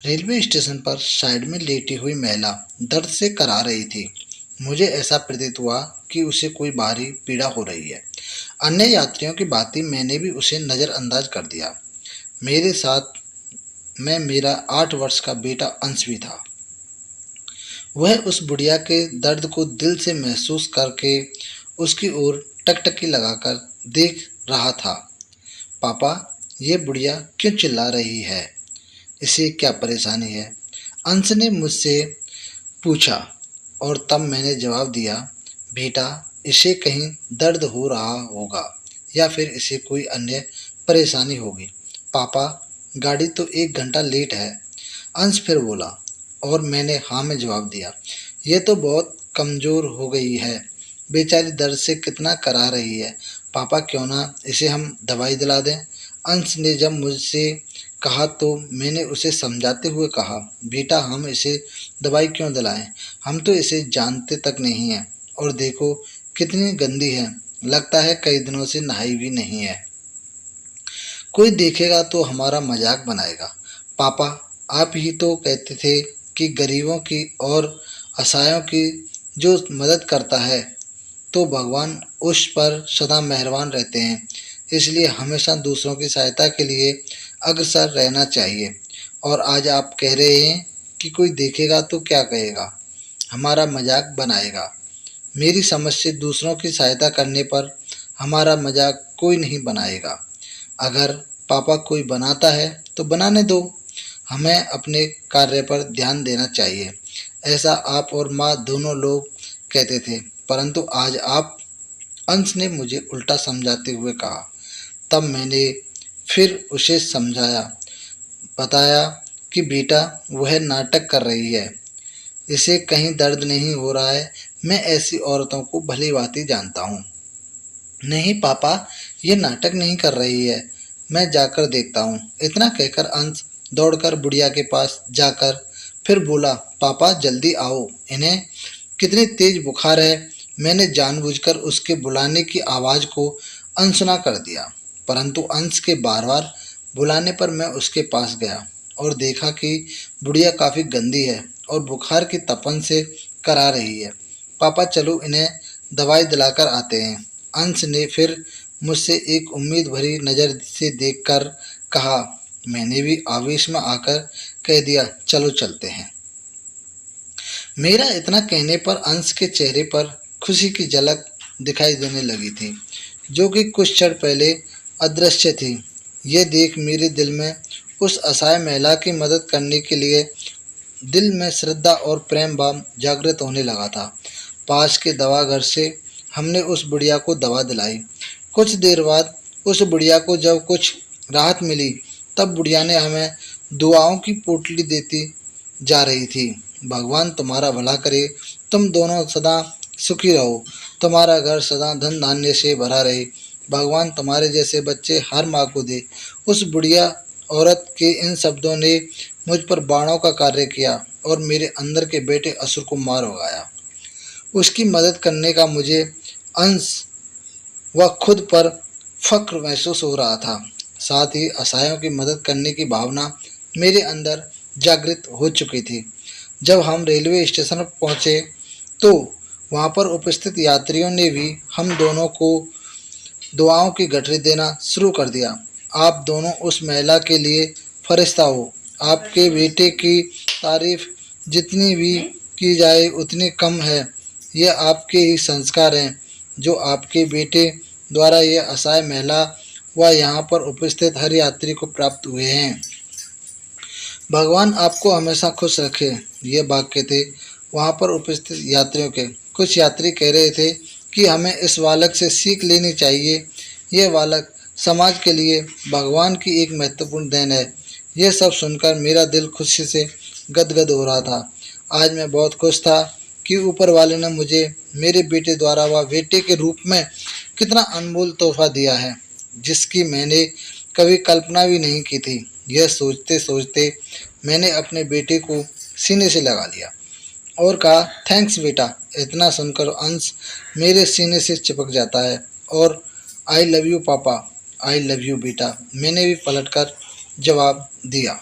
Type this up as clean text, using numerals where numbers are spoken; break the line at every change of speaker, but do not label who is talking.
Railway station पर side में लेटी हुई महिला दर्द से कराह रही थी। मुझे ऐसा प्रतीत हुआ कि उसे कोई बाहरी पीड़ा हो रही है। अन्य यात्रियों की बातें मैंने भी उसे नज़रअंदाज कर दिया। मेरे साथ में मेरा 8 वर्ष का बेटा अंश भी था। वह उस बुढ़िया के दर्द को दिल से महसूस करके उसकी ओर टकटकी लगाकर देख रहा था। पापा, ये बुढ़िया क्यों चिल्ला रही है? इसे क्या परेशानी है? अंश ने मुझसे पूछा और तब मैंने जवाब दिया, बेटा, इसे कहीं दर्द हो रहा होगा या फिर इसे कोई अन्य परेशानी होगी। पापा, गाड़ी तो 1 घंटा लेट है। अंश फिर बोला और मैंने हाँ में जवाब दिया। ये तो बहुत कमज़ोर हो गई है, बेचारी दर्द से कितना करा रही है। पापा, क्यों ना इसे हम दवाई दिला दें? अंश ने जब मुझसे कहा तो मैंने उसे समझाते हुए कहा, बेटा, हम इसे दवाई क्यों दिलाएं? हम तो इसे जानते तक नहीं हैं और देखो कितनी गंदी है, लगता है कई दिनों से नहाई भी नहीं है। कोई देखेगा तो हमारा मजाक बनाएगा। पापा, आप ही तो कहते थे कि गरीबों की और असहायों की जो मदद करता है तो भगवान उस पर सदा मेहरबान रहते हैं, इसलिए हमेशा दूसरों की सहायता के लिए अग्रसर रहना चाहिए। और आज आप कह रहे हैं कि कोई देखेगा तो क्या कहेगा, हमारा मजाक बनाएगा। मेरी समझ से दूसरों की सहायता करने पर हमारा मजाक कोई नहीं बनाएगा। अगर पापा कोई बनाता है तो बनाने दो, हमें अपने कार्य पर ध्यान देना चाहिए। ऐसा आप और माँ दोनों लोग कहते थे, परंतु आज आप। अंश ने मुझे उल्टा समझाते हुए कहा। तब मैंने फिर उसे समझाया, बताया कि बेटा, वह नाटक कर रही है, इसे कहीं दर्द नहीं हो रहा है। मैं ऐसी औरतों को भली भांति जानता हूँ। नहीं पापा, ये नाटक नहीं कर रही है, मैं जाकर देखता हूँ। इतना कहकर अंश दौड़कर बुढ़िया के पास जाकर फिर बोला, पापा जल्दी आओ, इन्हें कितनी तेज बुखार है। मैंने जानबूझकर उसके बुलाने की आवाज़ को अनसुना कर दिया, परंतु अंश के बार बार बुलाने पर मैं उसके पास गया और देखा कि बुढ़िया काफ़ी गंदी है और बुखार की तपन से करा रही है। पापा, चलो इन्हें दवाई दिलाकर आते हैं। अंश ने फिर मुझसे एक उम्मीद भरी नज़र से देखकर कहा। मैंने भी आवेश में आकर कह दिया, चलो चलते हैं। मेरा इतना कहने पर अंश के चेहरे पर खुशी की झलक दिखाई देने लगी थी, जो कि कुछ क्षण पहले अदृश्य थी। यह देख मेरे दिल में उस असहाय महिला की मदद करने के लिए दिल में श्रद्धा और प्रेम भाव जागृत होने लगा था। पास के दवा घर से हमने उस बुढ़िया को दवा दिलाई। कुछ देर बाद उस बुढ़िया को जब कुछ राहत मिली, तब बुढ़िया ने हमें दुआओं की पोटली देती जा रही थी। भगवान तुम्हारा भला करे, तुम दोनों सदा सुखी रहो, तुम्हारा घर सदा धन धान्य से भरा रहे, भगवान तुम्हारे जैसे बच्चे हर माँ को दे। उस बुढ़िया औरत के इन शब्दों ने मुझ पर बाणों का कार्य किया और मेरे अंदर के बेटे असुर को मार भगाया। उसकी मदद करने का मुझे अंश व खुद पर फक्र महसूस हो रहा था। साथ ही असहायों की मदद करने की भावना मेरे अंदर जागृत हो चुकी थी। जब हम रेलवे स्टेशन पर पहुँचे तो वहाँ पर उपस्थित यात्रियों ने भी हम दोनों को दुआओं की गठरी देना शुरू कर दिया। आप दोनों उस महिला के लिए फरिश्ता हो। आपके बेटे की तारीफ जितनी भी की जाए उतनी कम है। ये आपके ही संस्कार हैं जो आपके बेटे द्वारा ये असहाय महिला व यहाँ पर उपस्थित हर यात्री को प्राप्त हुए हैं। भगवान आपको हमेशा खुश रखे। ये वाक्य थे वहाँ पर उपस्थित यात्रियों के। कुछ यात्री कह रहे थे कि हमें इस बालक से सीख लेनी चाहिए। ये बालक समाज के लिए भगवान की एक महत्वपूर्ण देन है। यह सब सुनकर मेरा दिल खुशी से गदगद हो रहा था। आज मैं बहुत खुश था कि ऊपर वाले ने मुझे मेरे बेटे द्वारा व बेटे के रूप में कितना अनमोल तोहफा दिया है, जिसकी मैंने कभी कल्पना भी नहीं की थी। यह सोचते सोचते मैंने अपने बेटे को सीने से लगा लिया और कहा, थैंक्स बेटा। इतना सुनकर अंश मेरे सीने से चिपक जाता है और आई लव यू पापा, आई लव यू बेटा, मैंने भी पलटकर जवाब दिया।